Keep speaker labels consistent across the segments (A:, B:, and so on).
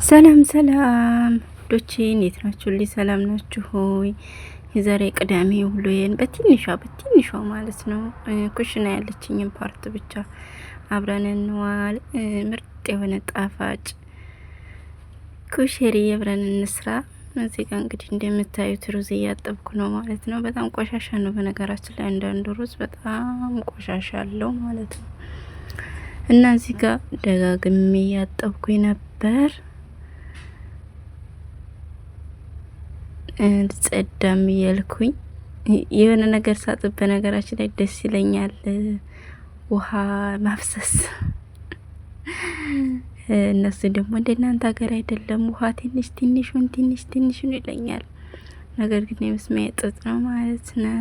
A: ሰላም ሰላም ዶቼ እንዴት ናችሁልኝ? ሰላም ናችሁ ሆይ? የዛሬ ቅዳሜ ውሎዬን በትንሿ ማለት ነው ኩሽና ያለችኝን ፓርት ብቻ አብረን እንዋል። ምርጥ የሆነ ጣፋጭ ኩሸሪ አብረን እንስራ። እዚህ ጋር እንግዲህ እንደምታዩት ሩዝ እያጠብኩ ነው ማለት ነው። በጣም ቆሻሻ ነው በነገራችን ላይ አንዳንዱ ሩዝ በጣም ቆሻሻ አለው ማለት ነው። እና እዚህ ጋር ደጋግሜ እያጠብኩኝ ነበር። ጸዳም እያልኩኝ የሆነ ነገር ሳጥብ በነገራችን ላይ ደስ ይለኛል፣ ውሃ ማፍሰስ። እነሱ ደግሞ እንደናንተ ሀገር አይደለም፣ ውሃ ትንሹን ይለኛል። ነገር ግን የመስሚያ ጥጥ ነው ማለት ነው።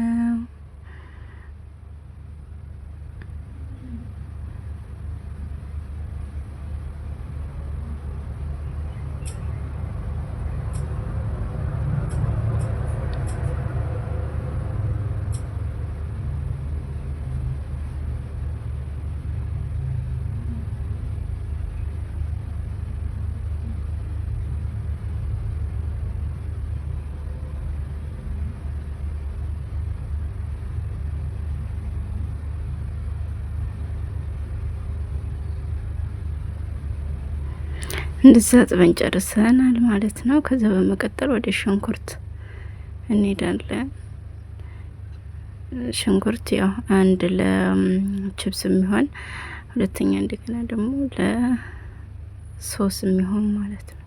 A: እንደዛ አጥበን ጨርሰናል ማለት ነው። ከዛ በመቀጠል ወደ ሽንኩርት እንሄዳለን። ሽንኩርት ያው አንድ ለችብስ የሚሆን ሁለተኛ እንደገና ደግሞ ለሶስ የሚሆን ማለት ነው።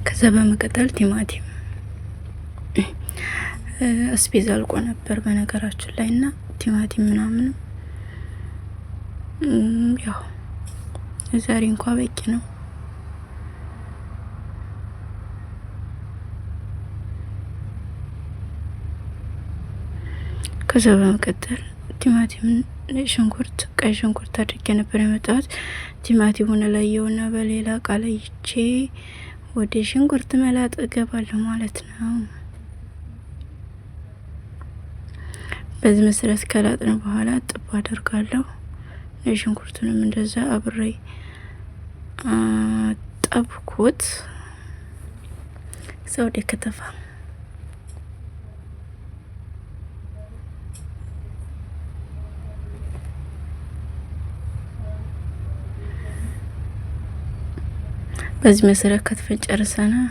A: ከዛ በመቀጠል ቲማቲም አስቤዛ አልቆ ነበር በነገራችን ላይ እና ቲማቲም ምናምን ያው ዛሬ እንኳን በቂ ነው። ከዛ በመቀጠል ቲማቲም ሽንኩርት፣ ቀይ ሽንኩርት አድርጌ ነበር የመጣሁት። ቲማቲሙን ለየውና በሌላ እቃ ለይቼ ወደ ሽንኩርት መላጥ እገባለሁ ማለት ነው። በዚህ መሰረት ከላጥን በኋላ ጥብ አደርጋለሁ። ሽንኩርቱንም እንደዛ አብሬ ጠብኩት። ሰው ወደ ከተፋ በዚህ መሰረት ከትፈን ጨርሰናል።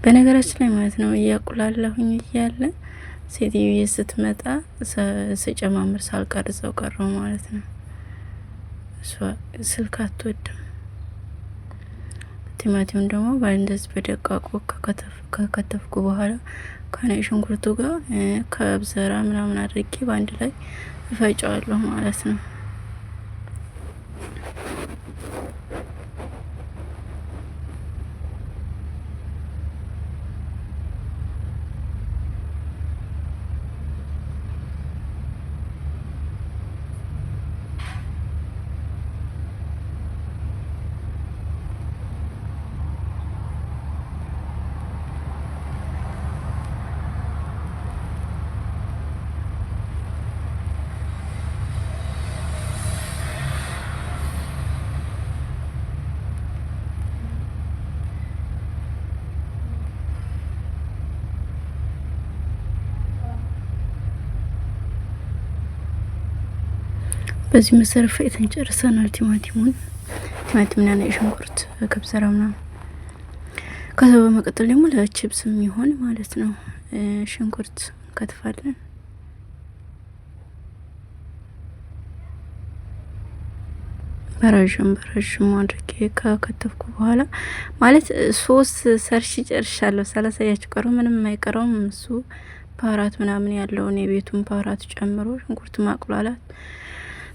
A: በነገራችን ላይ ማለት ነው እያቁላለሁኝ እያለ ሴትዮዬ ስትመጣ ስጨማምር ሳልቀርጸው ቀረው ማለት ነው። እሷ ስልክ አትወድም። ቲማቲሙን ደግሞ እንደዚህ በደቃቁ ከከተፍኩ በኋላ ከነጭ ሽንኩርቱ ጋር ከብዘራ ምናምን አድርጌ በአንድ ላይ እፈጫዋለሁ ማለት ነው። በዚህ መሰረት ፈይተን ጨርሰናል። ቲማቲምና ነጭ ሽንኩርት ከብሰራ ምናምን። ከዛ በመቀጠል ደግሞ ለቺፕስ የሚሆን ማለት ነው ሽንኩርት ከትፋለን። በረዥም አድርጌ ከከተፍኩ በኋላ ማለት ሶስት ሰርሽ ጨርሻለሁ። ሳላሳያችሁ ቀሩ ምንም የማይቀረውም እሱ ፓራት ምናምን ያለውን የቤቱን ፓራት ጨምሮ ሽንኩርት ማቁላላት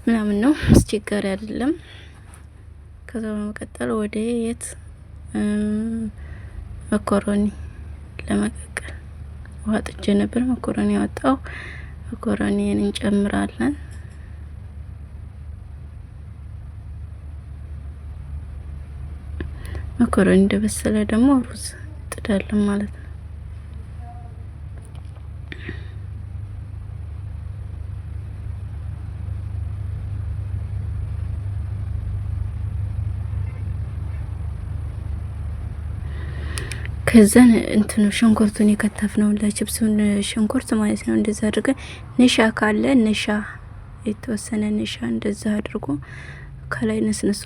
A: ምናምን ነው። አስቸጋሪ አይደለም። ከዛ በመቀጠል ወደ መኮሮኒ ለመቀቀል ውሃ ጥጄ ነበር። መኮረኒ ያወጣው መኮረኒን እንጨምራለን። መኮረኒ እንደበሰለ ደግሞ ሩዝ ጥዳለን ማለት ነው። ከዛን እንትኑ ሽንኩርቱን የከተፍነው ለችብሱን ሽንኩርት ማለት ነው። እንደዛ አድርገን ንሻ ካለ ንሻ የተወሰነ ንሻ እንደዛ አድርጎ ከላይ ነስንሶ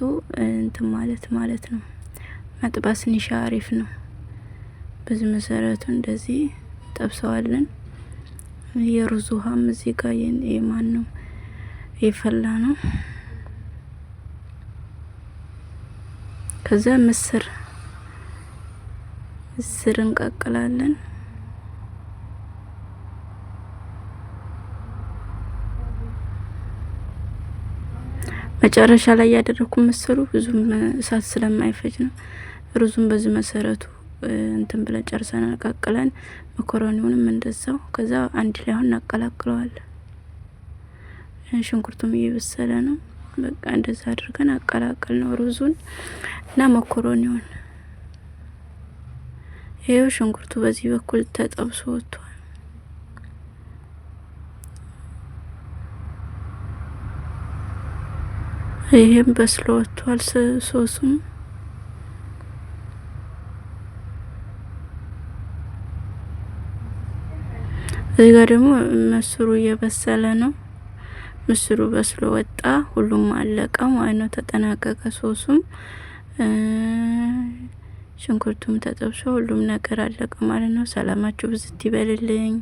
A: እንትን ማለት ነው። መጥባስ ንሻ አሪፍ ነው። በዚህ መሰረቱ እንደዚህ ጠብሰዋለን። የሩዝ ውሃም እዚህ ጋር የማን ነው የፈላ ነው። ከዛ ምስር እንቀቅላለን። መጨረሻ ላይ ያደረኩት ምስሩ ብዙም እሳት ስለማይፈጅ ነው። ሩዙን በዚህ መሰረቱ እንትን ብለን ጨርሰን አቀቅለን መኮረኒውንም እንደዛው። ከዛ አንድ ላይ አሁን እናቀላቅለዋለን። ሽንኩርቱም እየበሰለ ነው። በቃ እንደዛ አድርገን አቀላቅል ነው ሩዙን እና መኮረኒውን። ይሄው ሽንኩርቱ በዚህ በኩል ተጠብሶ ወጥቷል። ይሄም በስሎ ወጥቷል ሶሱም። እዚህ ጋር ደግሞ ምስሩ እየበሰለ ነው። ምስሩ በስሎ ወጣ። ሁሉም አለቀ ማለት ነው። ተጠናቀቀ። ሶሱም ሽንኩርቱም ተጠብሶ ሁሉም ነገር አለቀ ማለት ነው። ሰላማችሁ ብዝት ይበልልኝ።